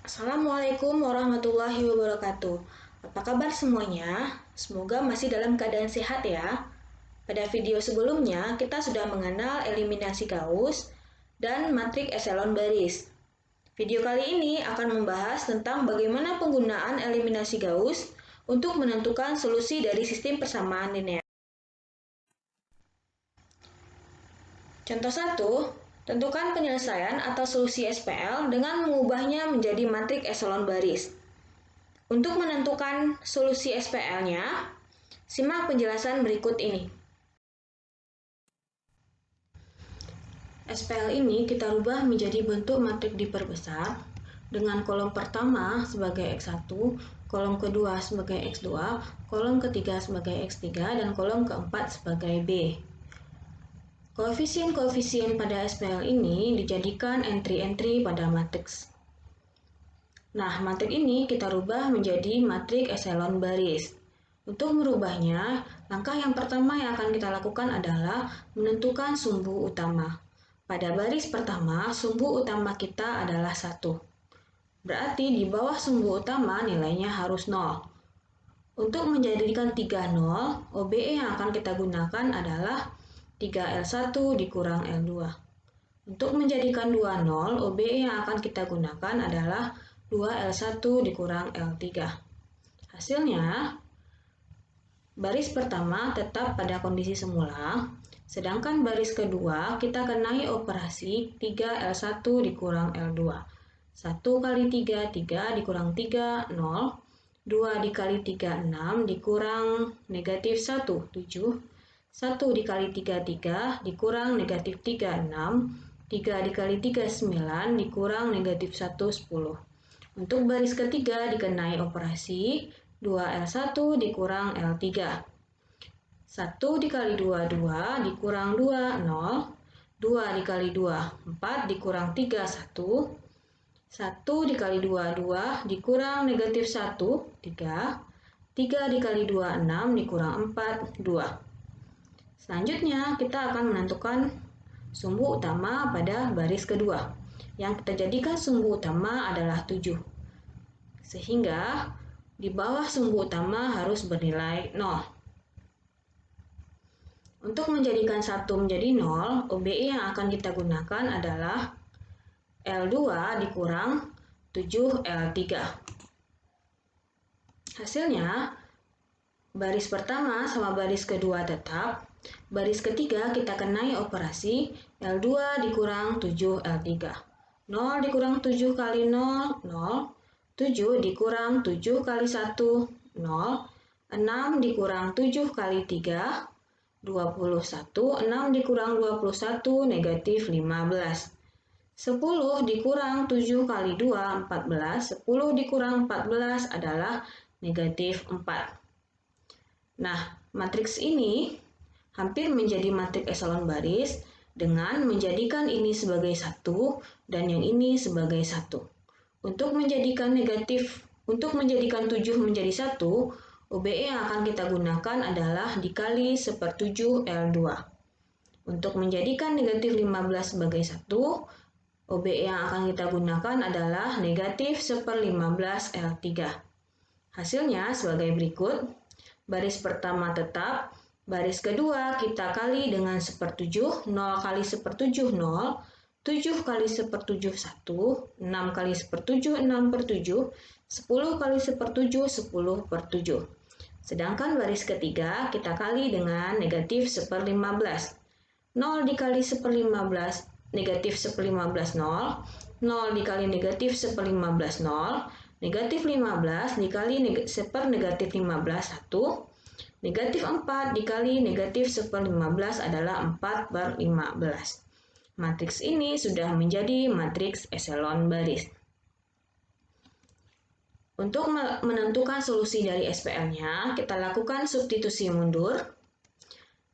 Assalamualaikum warahmatullahi wabarakatuh. Apa kabar semuanya? Semoga masih dalam keadaan sehat ya. Pada video sebelumnya, kita sudah mengenal eliminasi Gauss dan matrik eselon baris. Video kali ini akan membahas tentang bagaimana penggunaan eliminasi Gauss untuk menentukan solusi dari sistem persamaan linear. Contoh 1, tentukan penyelesaian atau solusi SPL dengan mengubahnya menjadi matrik eselon baris. Untuk menentukan solusi SPL-nya, simak penjelasan berikut ini. SPL ini kita rubah menjadi bentuk matrik diperbesar dengan kolom pertama sebagai X1, kolom kedua sebagai X2, kolom ketiga sebagai X3, dan kolom keempat sebagai B. Koefisien-koefisien pada SPL ini dijadikan entry-entry pada matriks. Nah, matrik ini kita rubah menjadi matrik eselon baris. Untuk merubahnya, langkah yang pertama yang akan kita lakukan adalah menentukan sumbu utama. Pada baris pertama, sumbu utama kita adalah 1. Berarti di bawah sumbu utama nilainya harus 0. Untuk menjadikan 3 0, OBE yang akan kita gunakan adalah 3L1 dikurang L2. Untuk menjadikan 2 0, OBE yang akan kita gunakan adalah 2L1 dikurang L3. Hasilnya, baris pertama tetap pada kondisi semula, sedangkan baris kedua kita kenai operasi 3L1 dikurang L2. 1 kali 3, 3 dikurang 3, 0. 2 dikali 3, 6 dikurang negatif 1, 7. 1 dikali 3, 3 dikurang negatif 3, 6. 3 dikali 3, 9 dikurang negatif 1, 10. Untuk baris ketiga dikenai operasi 2L1 dikurang L3. 1 dikali 2, 2 dikurang 2, 0. 2 dikali 2, 4 dikurang 3, 1. 1 dikali 2, 2 dikurang negatif 1, 3. 3 dikali 2, 6 dikurang 4, 2. Selanjutnya kita akan menentukan sumbu utama pada baris kedua. Yang kita jadikan sumbu utama adalah 7. Sehingga di bawah sumbu utama harus bernilai 0. Untuk menjadikan 1 menjadi 0, OBE yang akan kita gunakan adalah L2 dikurang 7L3. Hasilnya, baris pertama sama baris kedua tetap. Baris ketiga kita kenai operasi L2 dikurang 7L3. 0 dikurang 7 kali 0, 0. 7 dikurang 7 kali 1, 0. 6 dikurang 7 kali 3, 21. 6 dikurang 21, negatif 15. 10 dikurang 7 kali 2, 14. 10 dikurang 14 adalah negatif 4. Nah, matriks ini hampir menjadi matrik eselon baris dengan menjadikan ini sebagai 1 dan yang ini sebagai 1. Untuk menjadikan 7 menjadi 1, OBE yang akan kita gunakan adalah dikali 1/7 L2. Untuk menjadikan negatif 15 sebagai 1, OBE yang akan kita gunakan adalah negatif 1/15 L3. Hasilnya sebagai berikut. Baris pertama tetap, baris kedua kita kali dengan 1/7, 0 kali 1/7, 0, 7 kali 1/7, 1, 6 kali 1/7, 6/7, 10 kali 1/7, 10/7. Sedangkan baris ketiga kita kali dengan negatif 1/15. 0 dikali 1/15, negatif 1/15, 0. 0 dikali negatif 1/15, 0. Negatif 15 dikali negatif 15, 1. Negatif 4 dikali negatif 1/15 adalah 4/15. Matriks ini sudah menjadi matriks eselon baris. Untuk menentukan solusi dari SPL-nya, kita lakukan substitusi mundur.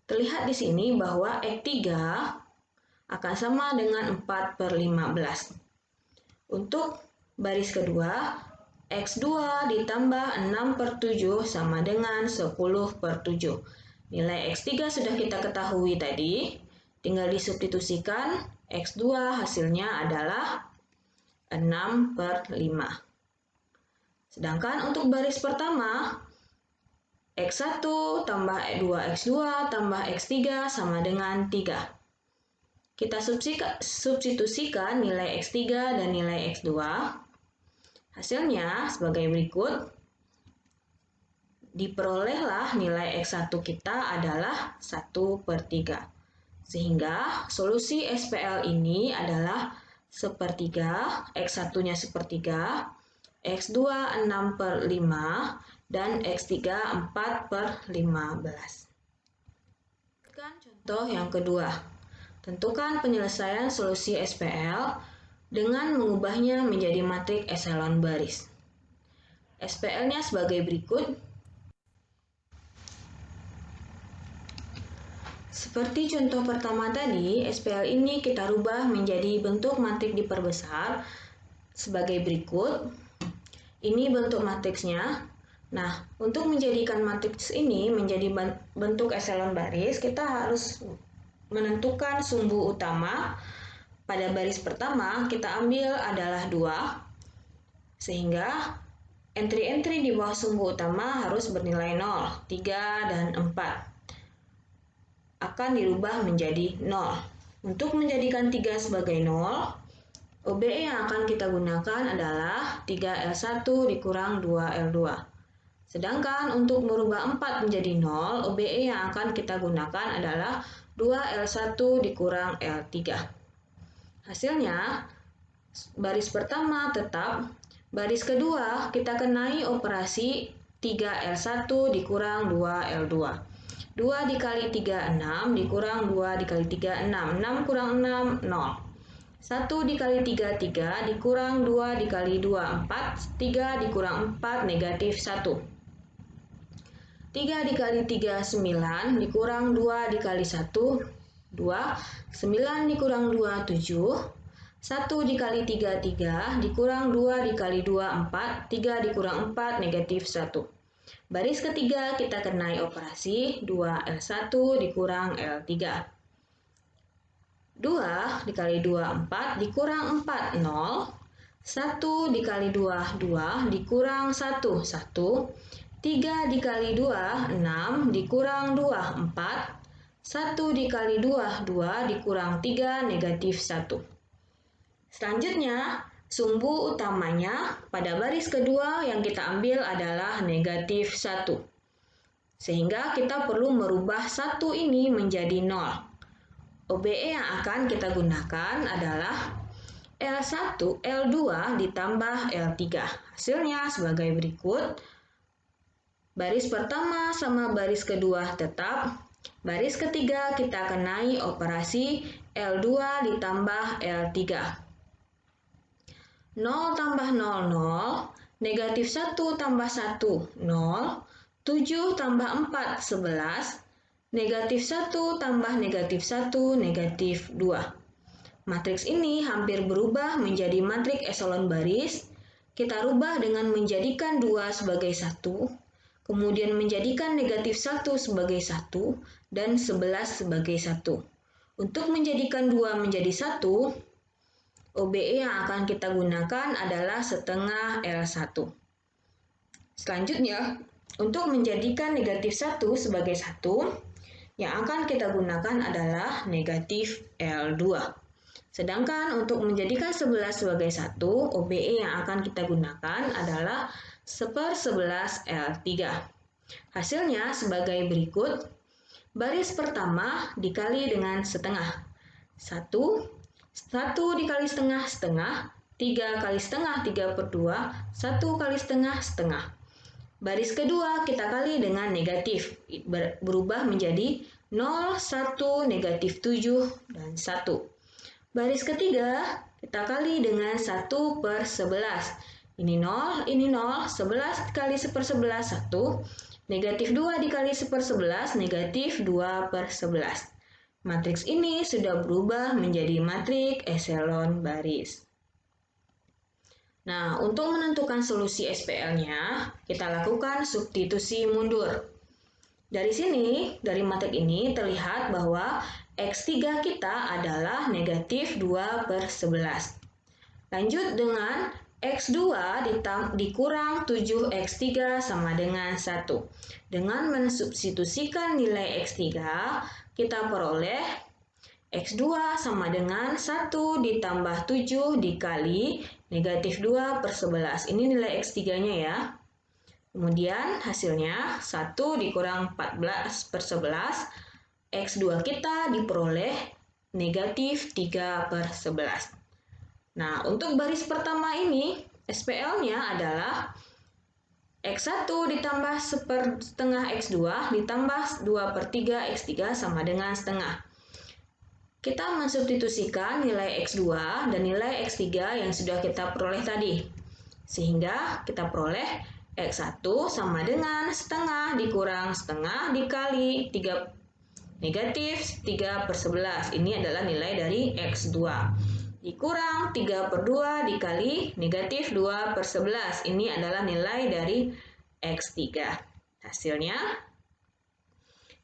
Terlihat di sini bahwa X3 akan sama dengan 4/15. Untuk baris kedua, X2 ditambah 6/7 sama dengan 10/7. Nilai X3 sudah kita ketahui tadi, tinggal disubstitusikan. X2 hasilnya adalah 6/5. Sedangkan untuk baris pertama, X1 tambah 2X2 tambah X3 sama dengan 3. Kita substitusikan nilai X3 dan nilai X2. Hasilnya sebagai berikut. Diperolehlah nilai X1 kita adalah 1/3. Sehingga solusi SPL ini adalah 1/3, X1-nya 1/3, X2 6/5, dan X3 4/15. Contoh yang kedua, tentukan penyelesaian solusi SPL dengan mengubahnya menjadi matriks eselon baris. SPL-nya sebagai berikut. Seperti contoh pertama tadi, SPL ini kita rubah menjadi bentuk matriks diperbesar sebagai berikut. Ini bentuk matriksnya. Nah, untuk menjadikan matriks ini menjadi bentuk eselon baris, kita harus menentukan sumbu utama. Pada baris pertama, kita ambil adalah 2, sehingga entry-entry di bawah sumbu utama harus bernilai 0, 3, dan 4. Akan dirubah menjadi 0. Untuk menjadikan 3 sebagai 0, OBE yang akan kita gunakan adalah 3L1 dikurang 2L2. Sedangkan untuk merubah 4 menjadi 0, OBE yang akan kita gunakan adalah 2L1 dikurang L3. Hasilnya, baris pertama tetap, baris kedua kita kenai operasi 3L1 dikurang 2L2. 2 dikali 3, 6, dikurang 2 dikali 3, 6. 6 kurang 6, 0. 1 dikali 3, 3, dikurang 2 dikali 2, 4. 3 dikurang 4, negatif 1. 3 dikali 3, 9, dikurang 2 dikali 1, 2. 9 dikurang 2, 7. 1 dikali 3, 3, dikurang 2 dikali 2, 4. 3 dikurang 4, negatif 1. Baris ketiga kita kenai operasi 2L1 dikurang L3. 2 dikali 2, 4, dikurang 4, 0. 1 dikali 2, 2, dikurang 1, 1. 3 dikali 2, 6, dikurang 2, 4. 1 dikali 2, 2, dikurang 3, negatif 1. Selanjutnya, sumbu utamanya pada baris kedua yang kita ambil adalah negatif 1. Sehingga kita perlu merubah 1 ini menjadi 0. OBE yang akan kita gunakan adalah L1, L2 ditambah L3. Hasilnya sebagai berikut. Baris pertama sama baris kedua tetap. Baris ketiga kita kenai operasi L2 ditambah L3. 0 tambah 0, 0. Negatif 1 tambah 1, 0. 7 tambah 4, 11. Negatif 1 tambah negatif 1, negatif 2. Matriks ini hampir berubah menjadi matriks eselon baris. Kita rubah dengan menjadikan 2 sebagai 1. Kemudian menjadikan negatif 1 sebagai 1 dan 11 sebagai 1. Untuk menjadikan 2 menjadi 1, OBE yang akan kita gunakan adalah setengah L1. Selanjutnya, untuk menjadikan negatif 1 sebagai 1, yang akan kita gunakan adalah negatif L2. Sedangkan untuk menjadikan 11 sebagai 1, OBE yang akan kita gunakan adalah 1/11 L3. Hasilnya sebagai berikut. Baris pertama dikali dengan setengah. 1 dikali setengah, setengah. 3 kali setengah, 3/2. 1 kali setengah, setengah. Baris kedua kita kali dengan negatif. Berubah menjadi 0, 1, negatif 7, dan 1. Baris ketiga kita kali dengan 1/11. Ini 0, ini 0, 11 kali 1/11, 1. Negatif 2 dikali 1/11, negatif 2/11. Matriks ini sudah berubah menjadi matriks eselon baris. Nah, untuk menentukan solusi SPL-nya, kita lakukan substitusi mundur. Dari sini, dari matriks ini terlihat bahwa X3 kita adalah negatif 2/11. Lanjut dengan X2 dikurang 7X3 sama dengan 1. Dengan mensubstitusikan nilai X3, kita peroleh X2 sama dengan 1 ditambah 7 dikali negatif 2 per 11. Ini nilai X3-nya ya. Kemudian hasilnya 1 dikurang 14 per 11. X2 kita diperoleh negatif 3 per 11. Nah, untuk baris pertama ini, SPL-nya adalah X1 ditambah setengah X2 ditambah 2 per 3 X3 sama dengan setengah. Kita mensubstitusikan nilai X2 dan nilai X3 yang sudah kita peroleh tadi. Sehingga kita peroleh X1 sama dengan setengah dikurang setengah dikali 3 negatif 3 per 11. Ini adalah nilai dari X2. Dikurang 3 per 2 dikali negatif 2 per 11. Ini adalah nilai dari X3. Hasilnya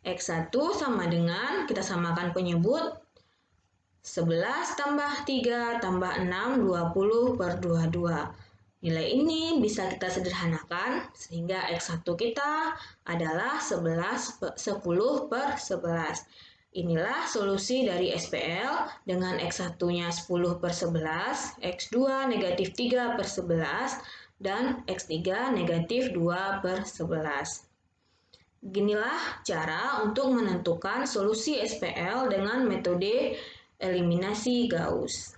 X1 sama dengan, kita samakan penyebut, 11 tambah 3 tambah 6, 20 per 22. Nilai ini bisa kita sederhanakan sehingga X1 kita adalah 10 per 11. Inilah solusi dari SPL dengan X1-nya 10 per 11, X2 negatif 3 per 11, dan X3 negatif 2 per 11. Beginilah cara untuk menentukan solusi SPL dengan metode eliminasi Gauss.